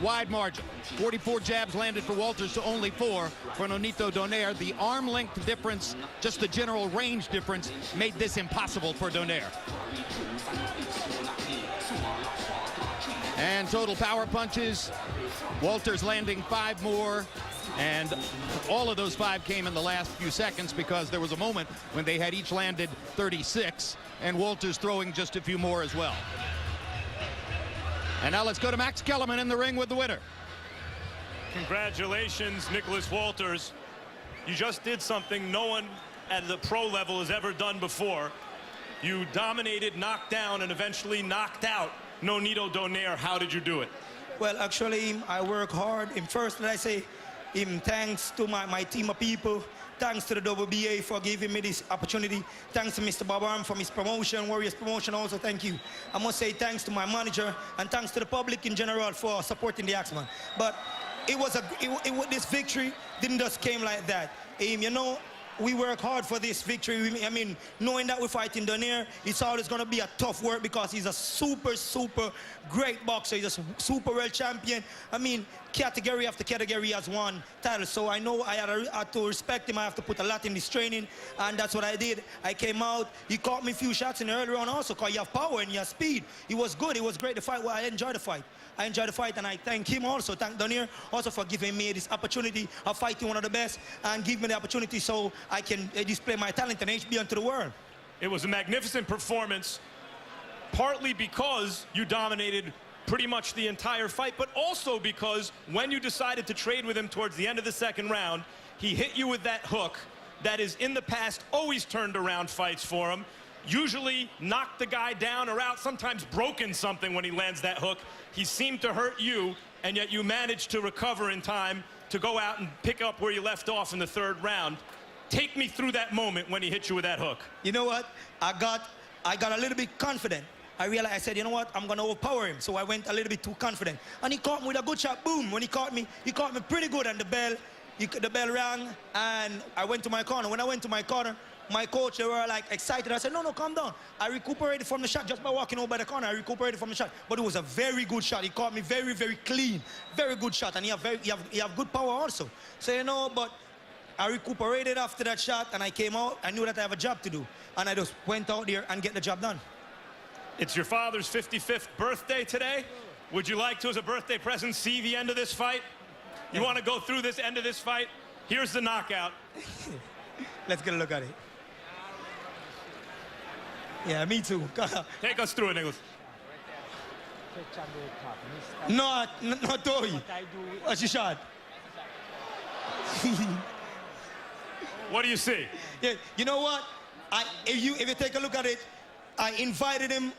wide margin. 44 jabs landed for Walters to only 4 for Nonito Donaire. The arm length difference, just the general range difference, made this impossible for Donaire. And total power punches, Walters landing 5 more, and all of those 5 came in the last few seconds because there was a moment when they had each landed 36, and Walters throwing just a few more as well. And now let's go to Max Kellerman in the ring with the winner. Congratulations, Nicholas Walters. You just did something no one at the pro level has ever done before. You dominated, knocked down, and eventually knocked out Nonito Donaire. How did you do it? Well, actually, I work hard. First, let I say, thanks to my team of people. Thanks to the WBA for giving me this opportunity. Thanks to Mr. Bob Arm for his promotion, Warriors promotion also, thank you. I must say thanks to my manager and thanks to the public in general for supporting the Axeman. But this victory didn't just came like that. You know, we work hard for this victory. I mean, knowing that we're fighting Donaire, it's always going to be a tough work because he's a super, super great boxer. He's a super world champion. I mean, category after category he has won titles. So I know I had to respect him. I have to put a lot in this training, and that's what I did. I came out. He caught me a few shots in the early round also because you have power and you have speed. It was good. It was great to fight. Well, I enjoyed the fight. I enjoyed the fight, and I thank him also, thank Donaire also for giving me this opportunity of fighting one of the best and give me the opportunity so I can display my talent and HBO into the world. It was a magnificent performance, partly because you dominated pretty much the entire fight, but also because when you decided to trade with him towards the end of the second round, he hit you with that hook that is in the past always turned around fights for him, usually knocked the guy down or out, sometimes broken something when he lands that hook. He seemed to hurt you, and yet you managed to recover in time to go out and pick up where you left off in the third round. Take me through that moment when he hit you with that hook. You know what? I got a little bit confident. I realized, I said, you know what? I'm going to overpower him. So I went a little bit too confident. And he caught me with a good shot. Boom. When he caught me pretty good. And the bell rang, and I went to my corner. When I went to my corner, my coach, they were like excited. I said, no, calm down. I recuperated from the shot just by walking over by the corner. I recuperated from the shot. But it was a very good shot. He caught me very, very clean. Very good shot. And you have good power also. So, you know, but I recuperated after that shot, and I came out. I knew that I have a job to do. And I just went out there and get the job done. It's your father's 55th birthday today. Would you like to, as a birthday present, see the end of this fight? You want to go through this end of this fight? Here's the knockout. Let's get a look at it. Yeah, me too. Take us through it, Nicolas. No, Toy. What's your shot? What do you see? Yeah, you know what? If you take a look at it, I invited him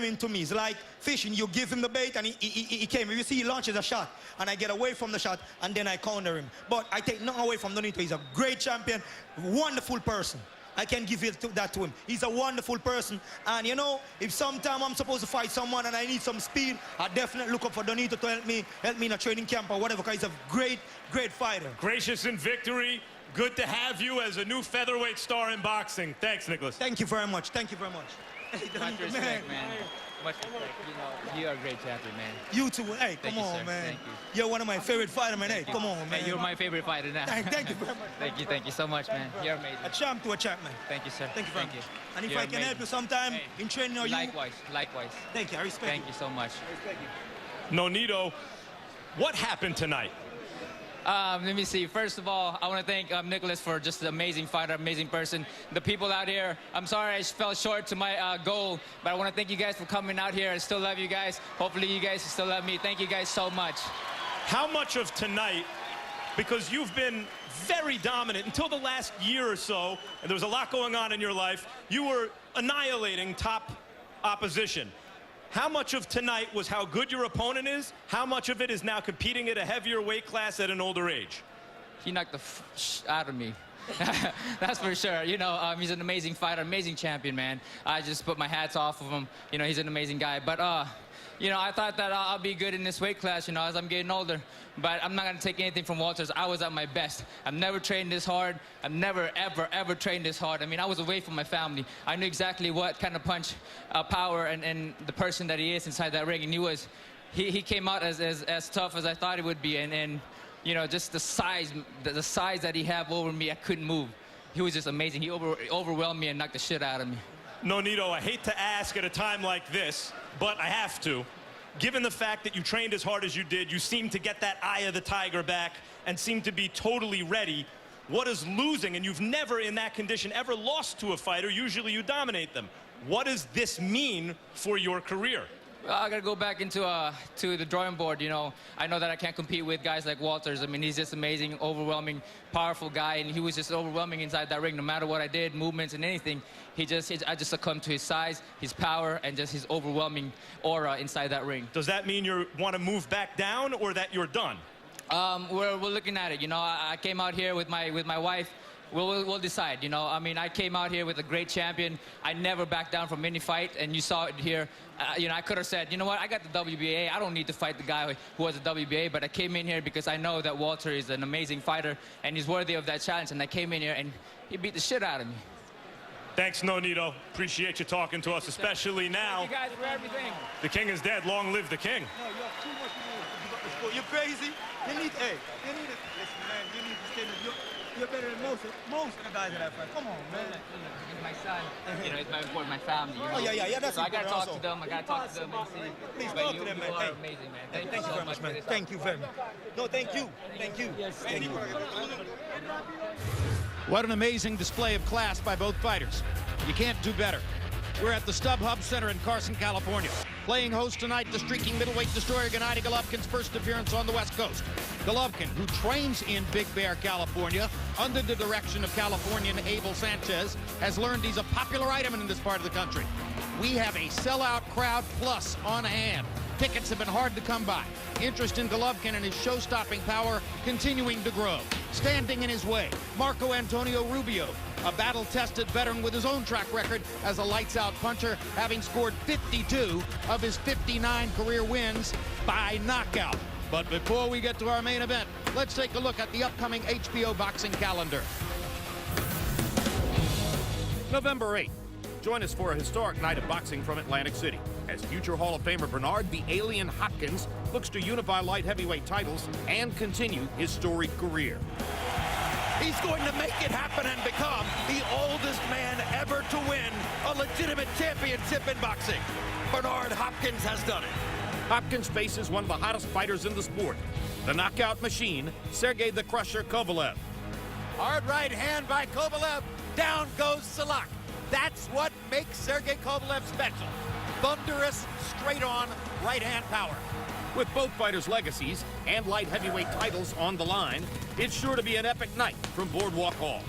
into me. It's like fishing. You give him the bait and he came. If you see, he launches a shot and I get away from the shot and then I counter him. But I take nothing away from Nonito. He's a great champion, wonderful person. I can give that to him. He's a wonderful person. And you know, if sometime I'm supposed to fight someone and I need some speed, I definitely look up for Nonito to help me in a training camp or whatever, because he's a great, great fighter. Gracious in victory. Good to have you as a new featherweight star in boxing. Thanks, Nicolas. Thank you very much. Thank you very much. Much respect, man. Much respect. You know, you're a great champion, man. You too. Hey, Thank come you, on, sir. man. Thank you. You're one of my favorite fighters, man. Hey, come on, man. Hey, you're my favorite fighter now. Thank you very much. Thank you so much, man. You're amazing. A champ to a champ, man. Thank you, sir. Thank you very much. And if You're I can amazing. help you sometime in training or you... Likewise. Thank you. I respect you. Thank you so much. I respect you. Nonito, what happened tonight? Let me see. First of all, I want to thank Nicolas for just an amazing fighter, amazing person. The people out here, I'm sorry I fell short to my goal, but I want to thank you guys for coming out here. I still love you guys. Hopefully you guys still love me. Thank you guys so much. How much of tonight, because you've been very dominant until the last year or so, and there was a lot going on in your life, you were annihilating top opposition. How much of tonight was how good your opponent is? How much of it is now competing at a heavier weight class at an older age? He knocked the out of me. That's for sure. You know, he's an amazing fighter, amazing champion, man. I just put my hats off of him. You know, he's an amazing guy. But, you know, I thought that I'll be good in this weight class, you know, as I'm getting older. But I'm not going to take anything from Walters. I was at my best. I've never trained this hard. I've never, ever trained this hard. I mean, I was away from my family. I knew exactly what kind of punch, power, and the person that he is inside that ring. And he came out as tough as I thought he would be. And you know, just the size that he had over me, I couldn't move. He was just amazing. He overwhelmed me and knocked the shit out of me. Nonito, I hate to ask at a time like this, but I have to. Given the fact that you trained as hard as you did, you seem to get that eye of the tiger back and seem to be totally ready. What is losing, and you've never in that condition ever lost to a fighter, usually you dominate them. What does this mean for your career? Well, I got to go back into to the drawing board, you know. I know that I can't compete with guys like Walters. I mean, he's just amazing, overwhelming, powerful guy, and he was just overwhelming inside that ring. No matter what I did, movements and anything, I just succumbed to his size, his power, and just his overwhelming aura inside that ring. Does that mean you want to move back down or that you're done? We're looking at it, you know. I came out here with my wife. we'll decide. You know, I mean, I came out here with a great champion. I never backed down from any fight, and you saw it here. You know, I could have said, you know what, I got the WBA. I don't need to fight the guy who has the WBA, but I came in here because I know that Walter is an amazing fighter, and he's worthy of that challenge, and I came in here, and he beat the shit out of me. Thanks, Nonito. Appreciate you talking to us, especially now. Thank you guys for everything. The king is dead. Long live the king. No, you have too much to do. You're crazy. You need, hey, you need it. Listen, man, you need to stay in the, you're better than most of the guys that I fight. Come on, man. He's my son. You know, he's my important, my family. You know? Oh, yeah, that's so I got to talk also. to them. I got to talk to them and see. Please But talk you, to them, you man. are Hey. amazing, man. Thank you very much, man. Thank you very much. No, thank you. Thank you. Yes, Thank you. What an amazing display of class by both fighters. You can't do better. We're at the StubHub Center in Carson, California. Playing host tonight, the streaking middleweight destroyer Gennady Golovkin's first appearance on the West Coast. Golovkin, who trains in Big Bear, California, under the direction of Californian Abel Sanchez, has learned he's a popular item in this part of the country. We have a sellout crowd plus on hand. Tickets have been hard to come by. Interest in Golovkin and his show-stopping power continuing to grow. Standing in his way, Marco Antonio Rubio, a battle-tested veteran with his own track record as a lights-out puncher, having scored 52 of his 59 career wins by knockout. But before we get to our main event, let's take a look at the upcoming HBO boxing calendar. November 8th. Join us for a historic night of boxing from Atlantic City as future Hall of Famer Bernard the Alien Hopkins looks to unify light heavyweight titles and continue his storied career. He's going to make it happen and become the oldest man ever to win a legitimate championship in boxing. Bernard Hopkins has done it. Hopkins faces one of the hottest fighters in the sport, the knockout machine, Sergey the Crusher Kovalev. Hard right hand by Kovalev. Down goes Salak. That's what makes Sergey Kovalev special. Thunderous, straight-on, right-hand power. With both fighters' legacies and light heavyweight titles on the line, it's sure to be an epic night from Boardwalk Hall.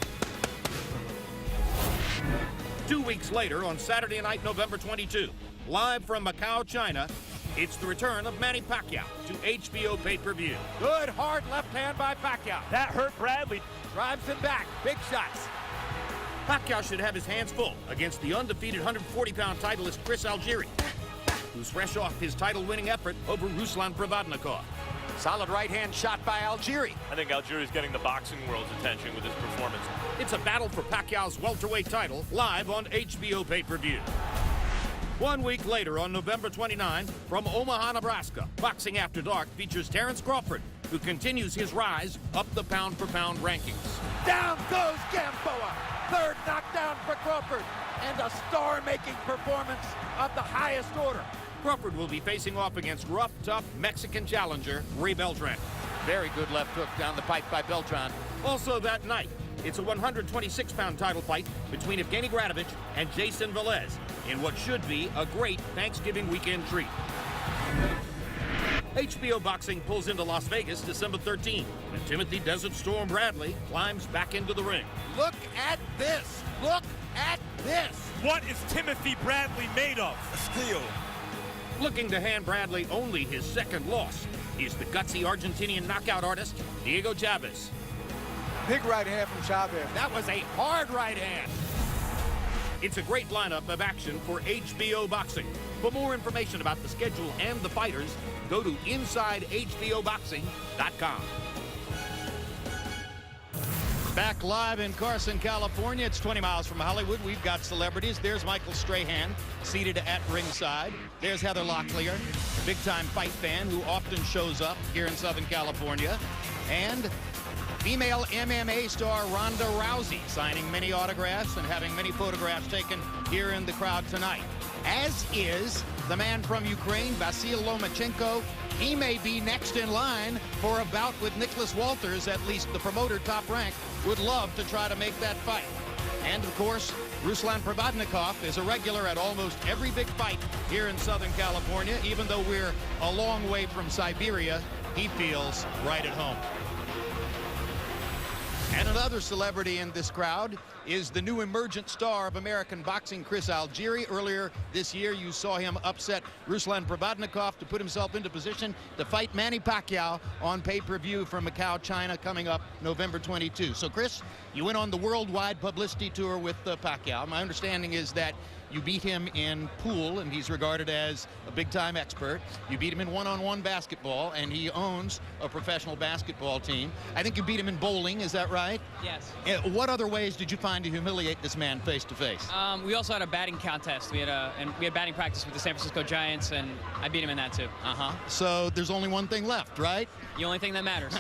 2 weeks later, on Saturday night, November 22, live from Macau, China, it's the return of Manny Pacquiao to HBO pay-per-view. Good hard left hand by Pacquiao. That hurt Bradley. Drives him back. Big shots. Pacquiao should have his hands full against the undefeated 140-pound titleist Chris Algieri, who's fresh off his title-winning effort over Ruslan Provodnikov. Solid right-hand shot by Algieri. I think Algieri's getting the boxing world's attention with his performance. It's a battle for Pacquiao's welterweight title, live on HBO pay-per-view. 1 week later, on November 29, from Omaha, Nebraska, Boxing After Dark features Terrence Crawford, who continues his rise up the pound-for-pound rankings. Down goes Gamboa. Third knockdown for Crawford, and a star-making performance of the highest order. Crawford will be facing off against rough, tough Mexican challenger Ray Beltran. Very good left hook down the pipe by Beltran. Also that night, it's a 126-pound title fight between Evgeny Gradovich and Jason Velez in what should be a great Thanksgiving weekend treat. HBO Boxing pulls into Las Vegas December 13, and Timothy Desert Storm Bradley climbs back into the ring. Look at this. Look at this. What is Timothy Bradley made of? Steel. Looking to hand Bradley only his second loss is the gutsy Argentinian knockout artist, Diego Chavez. Big right hand from Chavez. That was a hard right hand. It's a great lineup of action for HBO Boxing. For more information about the schedule and the fighters, go to InsideHBOBoxing.com. Back live in Carson, California. It's 20 miles from Hollywood. We've got celebrities. There's Michael Strahan, seated at ringside. There's Heather Locklear, big-time fight fan who often shows up here in Southern California. And female MMA star Ronda Rousey, signing many autographs and having many photographs taken here in the crowd tonight. As is the man from Ukraine, Vasyl Lomachenko. He may be next in line for a bout with Nicholas Walters. At least the promoter, Top Rank, would love to try to make that fight. And of course, Ruslan Provodnikov is a regular at almost every big fight here in Southern California. Even though we're a long way from Siberia, he feels right at home. And another other celebrity in this crowd is the new emergent star of American boxing, Chris Algieri. Earlier this year, you saw him upset Ruslan Probadnikov to put himself into position to fight Manny Pacquiao on pay-per-view from Macau, China, coming up November 22. So, Chris, you went on the worldwide publicity tour with Pacquiao. My understanding is that you beat him in pool, and he's regarded as a big-time expert. You beat him in one-on-one basketball, and he owns a professional basketball team. I think you beat him in bowling, is that right? Yes. What other ways did you find to humiliate this man face-to-face? We also had a batting contest. We had batting practice with the San Francisco Giants, and I beat him in that too. So there's only one thing left, right? The only thing that matters.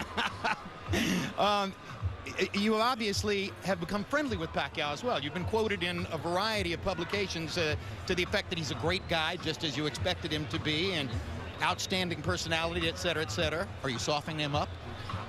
You obviously have become friendly with Pacquiao as well. You've been quoted in a variety of publications to the effect that he's a great guy, just as you expected him to be, and outstanding personality, et cetera, et cetera. Are you softening him up?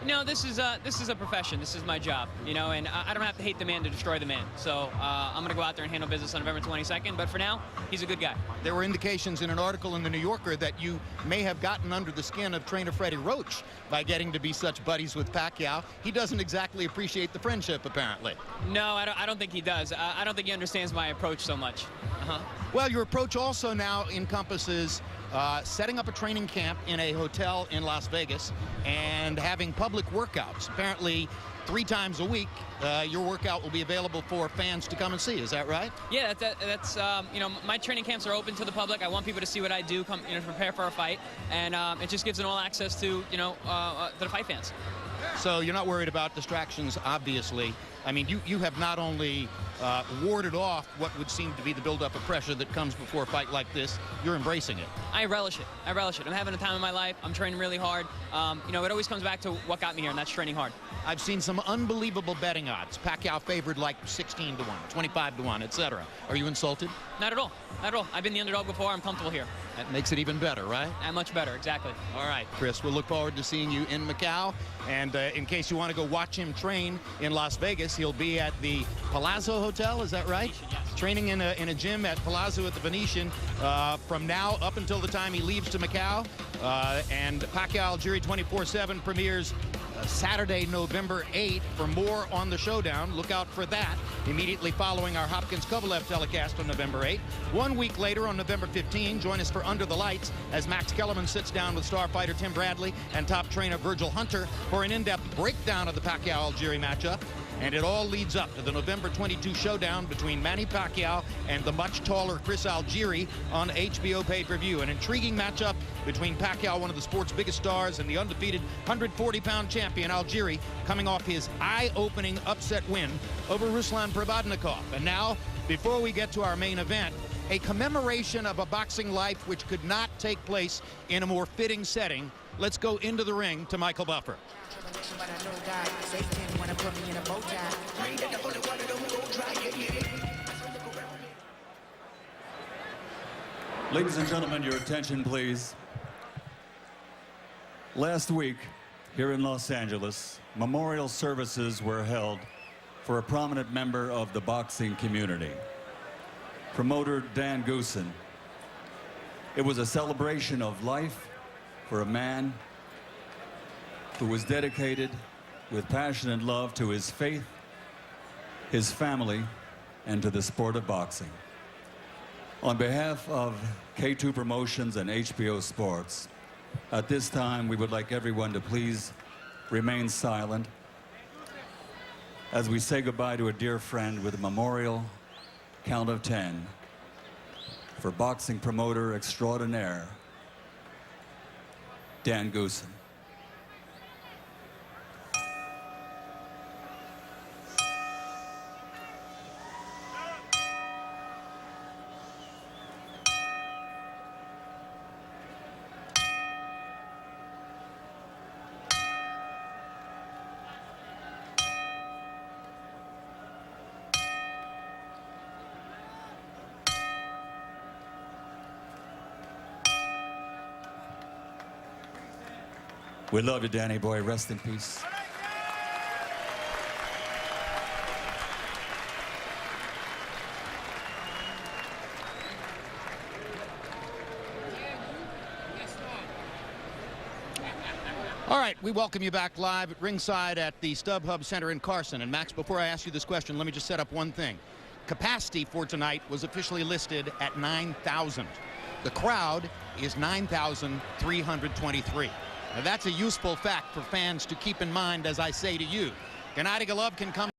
No, this is a profession. This is my job, you know, and I don't have to hate the man to destroy the man. So I'm going to go out there and handle business on November 22nd. But for now, he's a good guy. There were indications in an article in the New Yorker that you may have gotten under the skin of trainer Freddie Roach by getting to be such buddies with Pacquiao. He doesn't exactly appreciate the friendship, apparently. No, I don't think he does. I don't think he understands my approach so much. Well, your approach also now encompasses setting up a training camp in a hotel in Las Vegas and having public workouts. Apparently, 3 times a week, your workout will be available for fans to come and see. Is that right? Yeah, that's you know, my training camps are open to the public. I want people to see what I do, come, you know, to prepare for a fight, and it just gives them all access to, you know, the fight fans. So you're not worried about distractions, obviously. I mean, you have not only warded off what would seem to be the buildup of pressure that comes before a fight like this, you're embracing it. I relish it. I relish it. I'm having a time of my life. I'm training really hard. You know, it always comes back to what got me here, and that's training hard. I've seen some unbelievable betting odds. Pacquiao favored like 16 to 1, 25 to 1, etc. Are you insulted? Not at all. Not at all. I've been the underdog before. I'm comfortable here. That makes it even better, right? Much better, exactly. All right, Chris, we'll look forward to seeing you in Macau. And in case you want to go watch him train in Las Vegas, he'll be at the Palazzo Hotel, is that right? Venetian, yes. Training in a gym at Palazzo at the Venetian from now up until the time he leaves to Macau. And Pacquiao Algieri 24/7 premieres Saturday, November 8th. For more on the showdown, look out for that immediately following our Hopkins-Kovalev telecast on November 8th. 1 week later, on November 15, join us for Under the Lights as Max Kellerman sits down with star fighter Tim Bradley and top trainer Virgil Hunter for an in-depth breakdown of the Pacquiao-Algieri matchup. And it all leads up to the November 22 showdown between Manny Pacquiao and the much taller Chris Algieri on HBO pay-per-view. An intriguing matchup between Pacquiao, one of the sport's biggest stars, and the undefeated 140-pound champion Algieri, coming off his eye-opening upset win over Ruslan Probadnikov. And now, before we get to our main event, a commemoration of a boxing life which could not take place in a more fitting setting. Let's go into the ring to Michael Buffer. Ladies and gentlemen, your attention, please. Last week, here in Los Angeles, memorial services were held for a prominent member of the boxing community, promoter Dan Goosen. It was a celebration of life for a man who was dedicated with passion and love to his faith, his family, and to the sport of boxing. On behalf of K2 Promotions and HBO Sports, at this time, we would like everyone to please remain silent as we say goodbye to a dear friend with a memorial count of 10 for boxing promoter extraordinaire, Dan Goosen. We love you, Danny boy. Rest in peace. All right, we welcome you back live at ringside at the StubHub Center in Carson. And Max, before I ask you this question, let me just set up one thing. Capacity for tonight was officially listed at 9,000. The crowd is 9,323. Now that's a useful fact for fans to keep in mind as I say to you. Gennady Golovkin comes